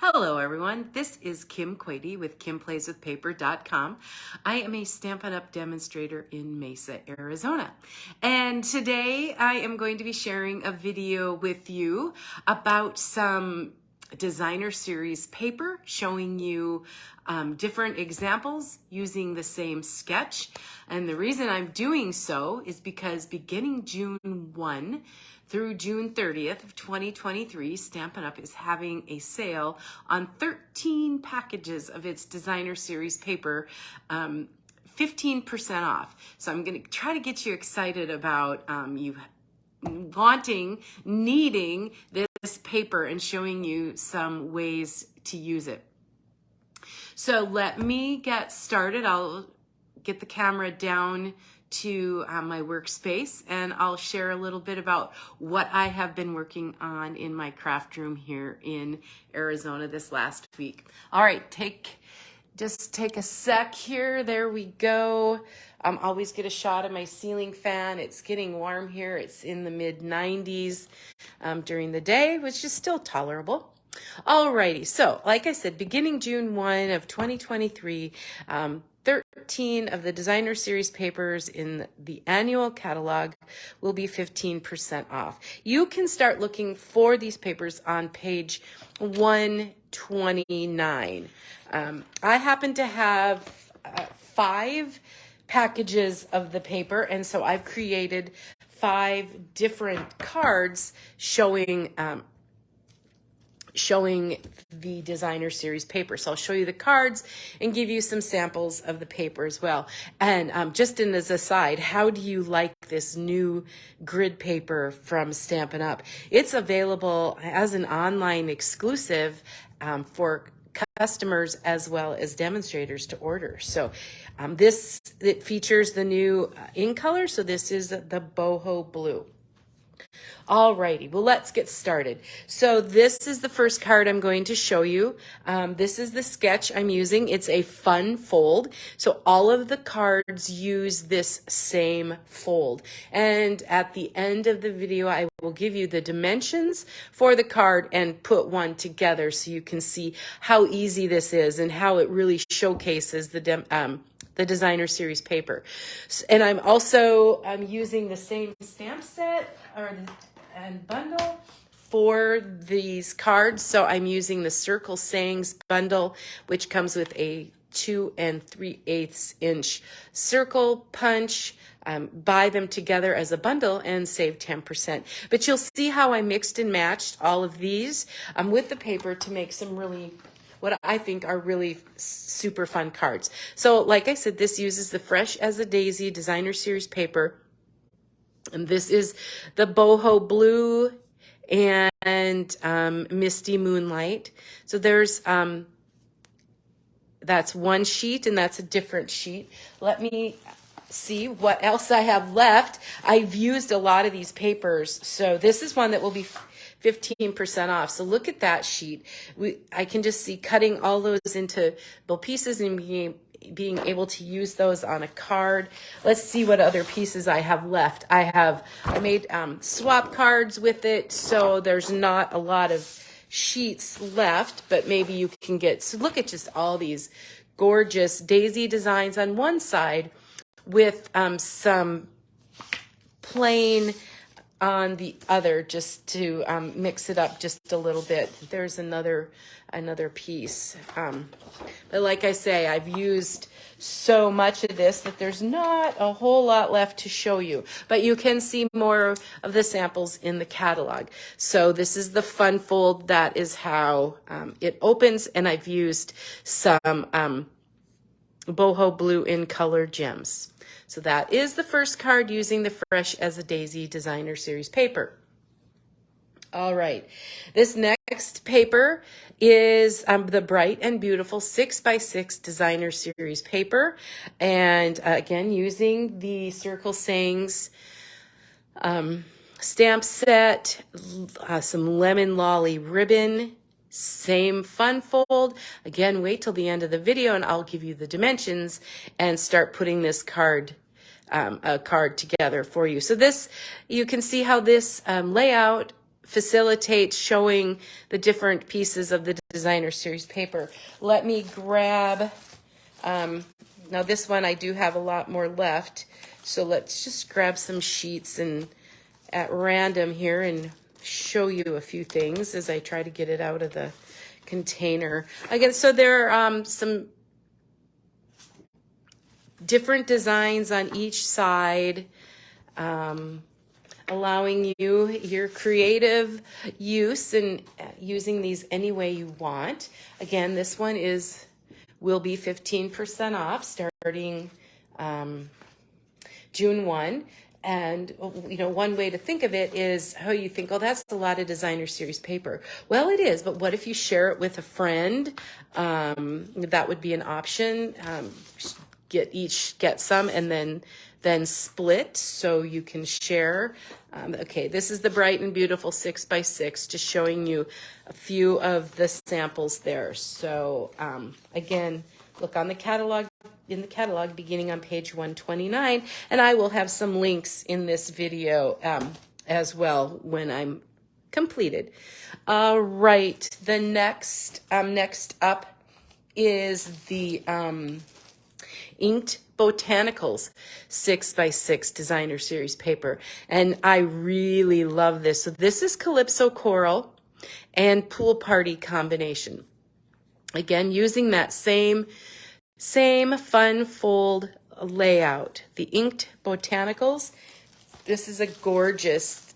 Hello everyone, this is Kim Quady with KimPlaysWithPaper.com. I am a Stampin' Up! Demonstrator in Mesa, Arizona. And today I am going to be sharing a video with you about some designer series paper, showing you different examples using the same sketch. And the reason I'm doing so is because beginning June 1 through June 30th of 2023, Stampin' Up! Is having a sale on 13 packages of its designer series paper, 15% off. So I'm going to try to get you excited about you needing this paper and showing you some ways to use it. So let me get started. I'll get the camera down to my workspace and I'll share a little bit about what I have been working on in my craft room here in Arizona this last week. All right, just take a sec here. There we go. Always get a shot of my ceiling fan. It's getting warm here. It's in the mid 90s during the day, which is still tolerable. Alrighty, so like I said, beginning June 1 of 2023, 13 of the designer series papers in the annual catalog will be 15% off. You can start looking for these papers on page 129. I happen to have 5 packages of the paper, and so I've created 5 different cards showing the designer series paper. So I'll show you the cards and give you some samples of the paper as well. And just as a side, how do you like this new grid paper from Stampin' Up? It's available as an online exclusive for customers as well as demonstrators to order. So it features the new in color. So this is the boho blue. Alrighty, well, let's get started. So this is the first card I'm going to show you. This is the sketch I'm using. It's a fun fold. So all of the cards use this same fold. And at the end of the video, I will give you the dimensions for the card and put one together so you can see how easy this is and how it really showcases the designer series paper. And I'm also using the same stamp set and bundle for these cards. So I'm using the Circle Sayings bundle, which comes with a 2 3/8 inch circle punch. Buy them together as a bundle and save 10%. But you'll see how I mixed and matched all of these with the paper to make some really what I think are really super fun cards. So like I said, this uses the Fresh as a Daisy designer series paper. And this is the boho blue and misty moonlight. So there's that's one sheet and that's a different sheet. Let me see what else I have left. I've used a lot of these papers. So this is one that will be 15% off. So look at that sheet. I can just see cutting all those into little pieces and being able to use those on a card. Let's see what other pieces I have left. I made swap cards with it, so there's not a lot of sheets left, but maybe you can get, so look at just all these gorgeous daisy designs on one side with some plain on the other, just to mix it up just a little bit. There's another piece. But like I say, I've used so much of this that there's not a whole lot left to show you. But you can see more of the samples in the catalog. So this is the fun fold. That is how it opens. And I've used some boho blue in color gems. So that is the first card using the Fresh as a Daisy designer series paper. All right, this next paper is the Bright and Beautiful 6x6 designer series paper. And again, using the Circle Sayings stamp set, some lemon lolly ribbon, same fun fold. Again, wait till the end of the video and I'll give you the dimensions and start putting this card a card together for you. So this, you can see how this layout facilitates showing the different pieces of the designer series paper. Let me grab, now this one I do have a lot more left, so let's just grab some sheets and at random here and show you a few things as I try to get it out of the container. Again, so there are some different designs on each side, allowing you your creative use and using these any way you want. Again, this one will be 15% off starting June 1. And, you know, one way to think of it is how you think, oh, that's a lot of designer series paper. Well, it is, but what if you share it with a friend? That would be an option. Get some and then split so you can share. Okay, this is the Bright and Beautiful 6x6, just showing you a few of the samples there. So again, look on the catalog, in the catalog beginning on page 129, and I will have some links in this video as well when I'm completed. All right, the next up is the Inked Botanicals 6x6 designer series paper, and I really love this. So this is Calypso Coral and Pool Party combination. Again, using that same fun fold layout. The Inked Botanicals. This is a gorgeous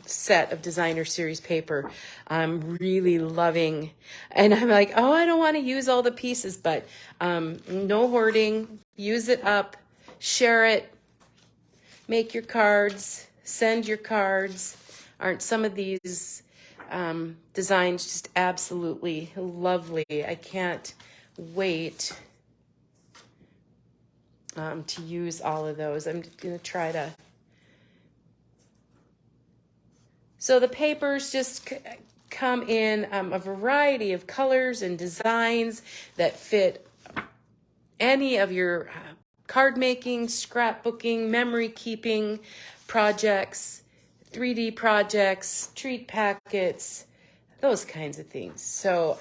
set of designer series paper. I'm really loving, and I'm like, oh, I don't want to use all the pieces, but no hoarding. Use it up, share it, make your cards, send your cards. Aren't some of these designs just absolutely lovely? I can't wait to use all of those. I'm going to try to. So the papers just come in a variety of colors and designs that fit any of your card making, scrapbooking, memory keeping projects, 3D projects, treat packets, those kinds of things. So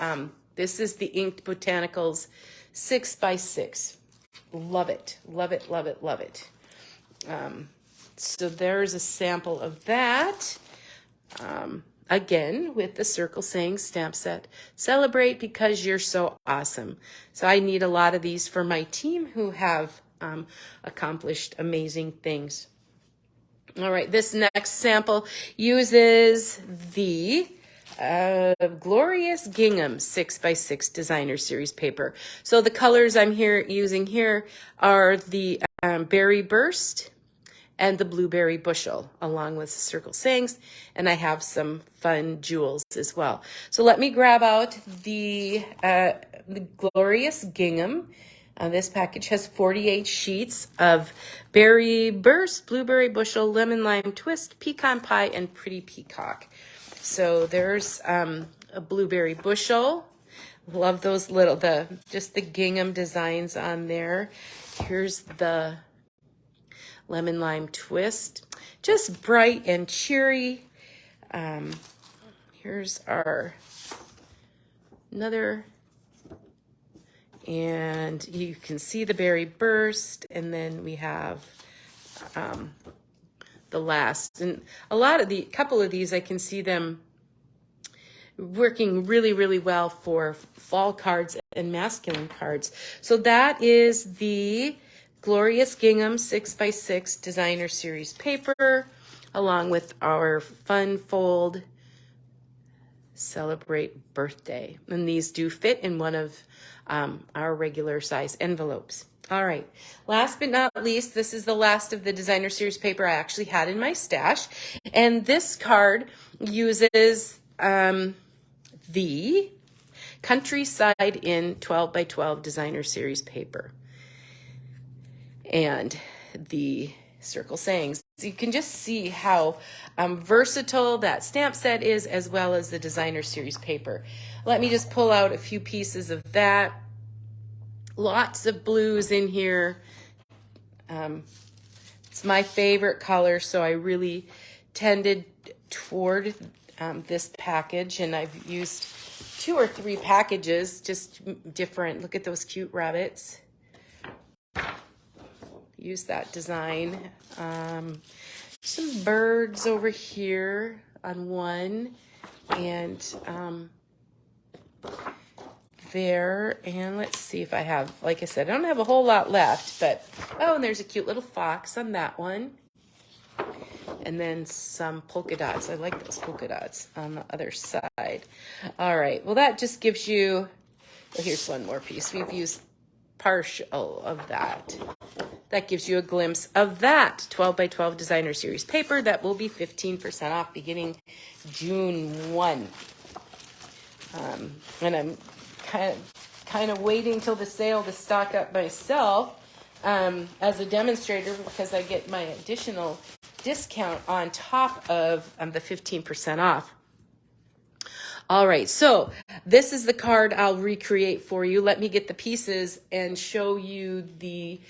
this is the Inked Botanicals 6x6. Love it, love it, love it, love it. So there's a sample of that. Again, with the Circle Saying stamp set. Celebrate because you're so awesome. So I need a lot of these for my team who have accomplished amazing things. All right, this next sample uses the Glorious Gingham 6x6 designer series paper. So the colors I'm using here are the Berry Burst and the Blueberry Bushel, along with Circle Sayings, and I have some fun jewels as well. So let me grab out the Glorious Gingham. This package has 48 sheets of Berry Burst, Blueberry Bushel, Lemon Lime Twist, Pecan Pie, and Pretty Peacock. So there's a Blueberry Bushel. Love those just the gingham designs on there. Here's the Lemon Lime Twist, just bright and cheery. Here's another, and you can see the Berry Burst, and then we have the last. And couple of these, I can see them working really, really well for fall cards and masculine cards. So that is the Glorious Gingham 6x6 designer series paper, along with our fun fold Celebrate Birthday. And these do fit in one of our regular size envelopes. All right, last but not least, this is the last of the designer series paper I actually had in my stash. And this card uses the Countryside in 12x12 designer series paper and the Circle Sayings. So you can just see how versatile that stamp set is, as well as the designer series paper. Let me just pull out a few pieces of that. Lots of blues in here. It's my favorite color, so I really tended toward this package, and I've used 2 or 3 packages, just different. Look at those cute rabbits. Use that design. Some birds over here on one, and there. And let's see if I have, like I said, I don't have a whole lot left, but, oh, and there's a cute little fox on that one. And then some polka dots. I like those polka dots on the other side. All right, well, that just gives you, well, here's one more piece. We've used partial of that. That gives you a glimpse of that 12 by 12 designer series paper that will be 15% off beginning June 1. And I'm kind of waiting till the sale to stock up myself as a demonstrator, because I get my additional discount on top of the 15% off. All right, so this is the card I'll recreate for you. Let me get the pieces and show you the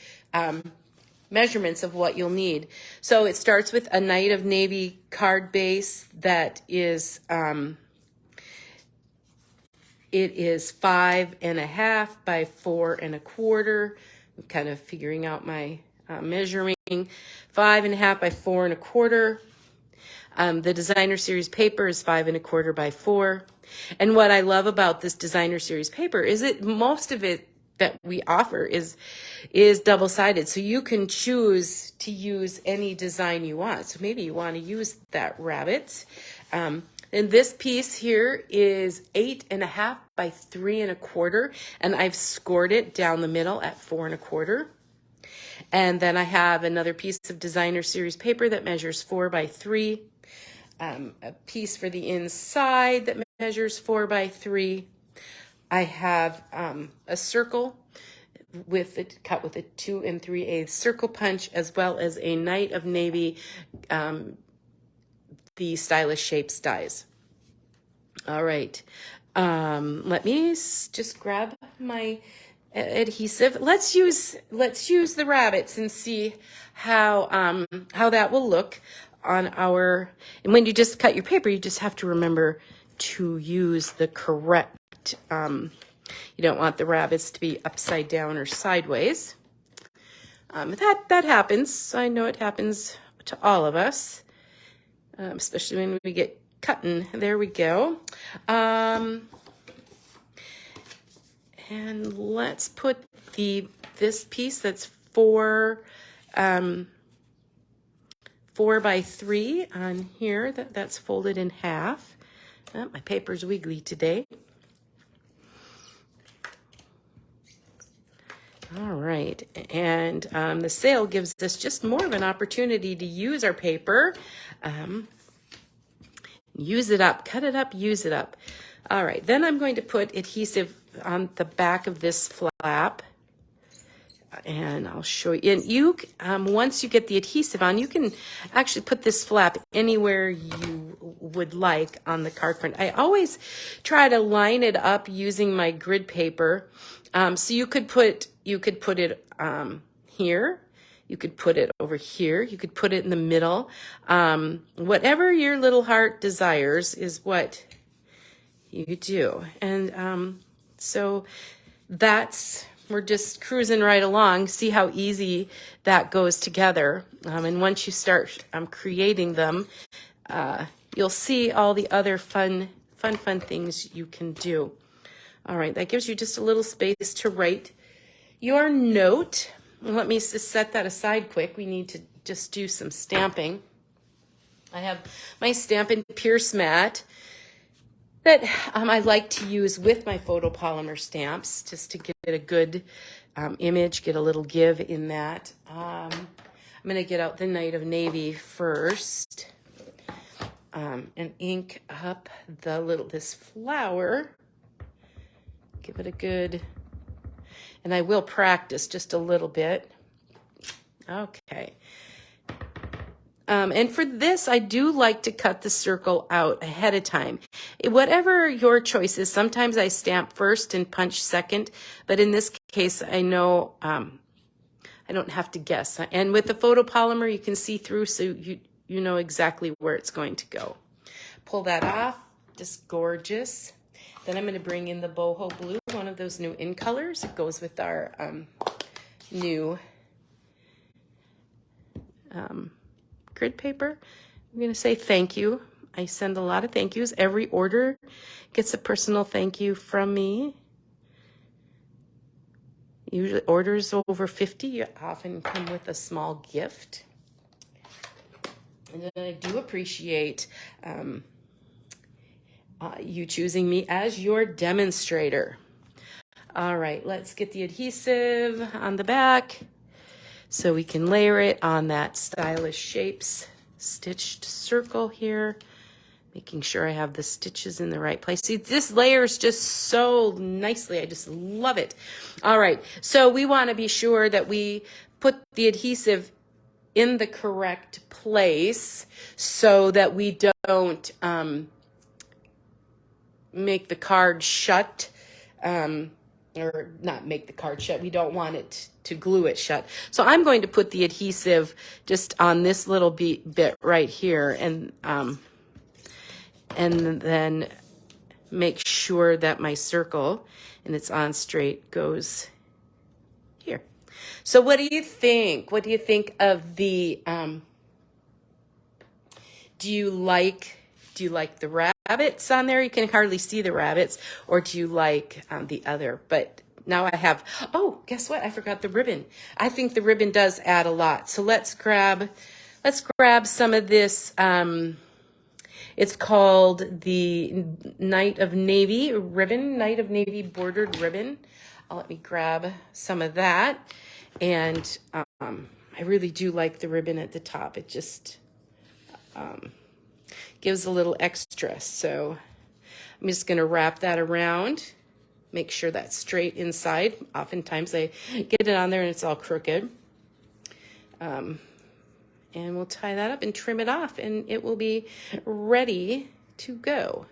measurements of what you'll need. So it starts with a Night of Navy card base that is, it is 5.5 by 4.25. I'm kind of figuring out my measuring. 5.5 by 4.25. The designer series paper is 5.25 by 4. And what I love about this designer series paper is that most of it that we offer is double-sided. So you can choose to use any design you want. So maybe you want to use that rabbit. And this piece here is 8.5 by 3.25. And I've scored it down the middle at 4.25. And then I have another piece of designer series paper that measures 4 by 3. A piece for the inside that measures 4 by 3. I have a circle with it cut with a 2 3/8 circle punch, as well as a Night of Navy, the Stylish Shapes dies. All right, let me just grab my adhesive. Let's use the rabbits and see how that will look on our. And when you just cut your paper, you just have to remember to use the correct. You don't want the rabbits to be upside down or sideways. That happens. I know it happens to all of us, especially when we get cutting. There we go. And let's put this piece that's 4 by 3 on here. That's folded in half. Oh, my paper's wiggly today. All right, and the sale gives us just more of an opportunity to use our paper. Use it up, cut it up, use it up. All right, then I'm going to put adhesive on the back of this flap. And I'll show you. And you, once you get the adhesive on, you can actually put this flap anywhere you would like on the card front. I always try to line it up using my grid paper. So you could put it here. You could put it over here. You could put it in the middle. Whatever your little heart desires is what you do. And so we're just cruising right along. See how easy that goes together. And once you start creating them, you'll see all the other fun things you can do. All right, that gives you just a little space to write your note. Let me just set that aside quick. We need to just do some stamping. I have my Stampin' Pierce mat that I like to use with my photopolymer stamps, just to get a good image, get a little give in that. I'm going to get out the Night of Navy first and ink up this flower. Give it a good, and I will practice just a little bit. Okay. And for this, I do like to cut the circle out ahead of time. Whatever your choice is, sometimes I stamp first and punch second, but in this case, I know I don't have to guess. And with the photopolymer, you can see through, so you know exactly where it's going to go. Pull that off, just gorgeous. Then I'm going to bring in the boho blue, one of those new in colors. It goes with our new grid paper. I'm going to say thank you. I send a lot of thank yous. Every order gets a personal thank you from me. Usually orders over 50 often come with a small gift. And I do appreciate you choosing me as your demonstrator. All right, let's get the adhesive on the back so we can layer it on that Stylish Shapes stitched circle here. Making sure I have the stitches in the right place. See, this layers just so nicely. I just love it. All right, so we want to be sure that we put the adhesive in the correct place so that we don't make the card shut, or not make the card shut. We don't want it to glue it shut. So I'm going to put the adhesive just on this little bit right here, and then make sure that my circle, and it's on straight, goes here. So what do you think? What do you think of the, do you like the rabbits on there? You can hardly see the rabbits. Or do you like the other? But now I have, oh, guess what? I forgot the ribbon. I think the ribbon does add a lot. So let's grab some of this, it's called the Night of Navy ribbon, Night of Navy bordered ribbon. Let me grab some of that. And I really do like the ribbon at the top. It just gives a little extra. So I'm just going to wrap that around. Make sure that's straight inside. Oftentimes I get it on there and it's all crooked. And we'll tie that up and trim it off, and it will be ready to go.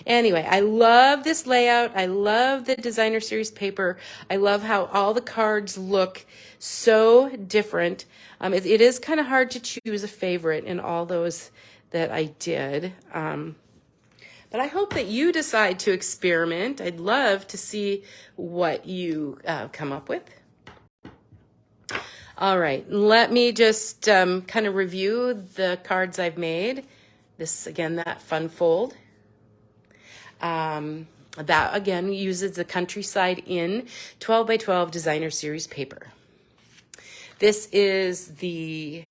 Anyway, I love this layout. I love the designer series paper. I love how all the cards look so different. It is kind of hard to choose a favorite in all those that I did. But I hope that you decide to experiment. I'd love to see what you come up with. All right, let me just kind of review the cards I've made. This, again, that fun fold. That, again, uses the Countryside Inn 12 by 12 designer series paper. This is the,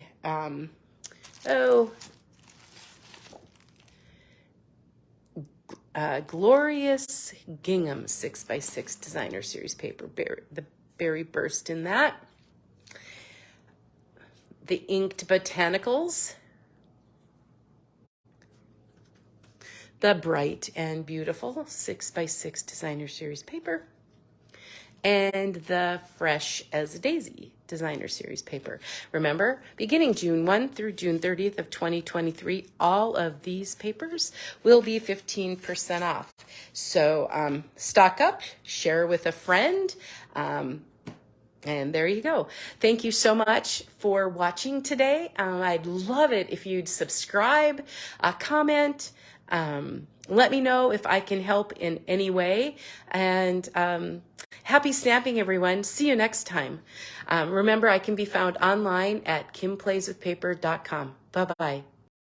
glorious Gingham 6 by 6 designer series paper. The berry burst in that. The inked Botanicals, the bright and beautiful 6 by 6 designer series paper, and the fresh as a daisy designer series paper. Remember, beginning June 1 through June 30th of 2023, all of these papers will be 15% off. So stock up, share with a friend, and there you go. Thank you so much for watching today. I'd love it if you'd subscribe, comment, let me know if I can help in any way. And happy stamping, everyone. See you next time. Remember, I can be found online at kimplayswithpaper.com. Bye-bye.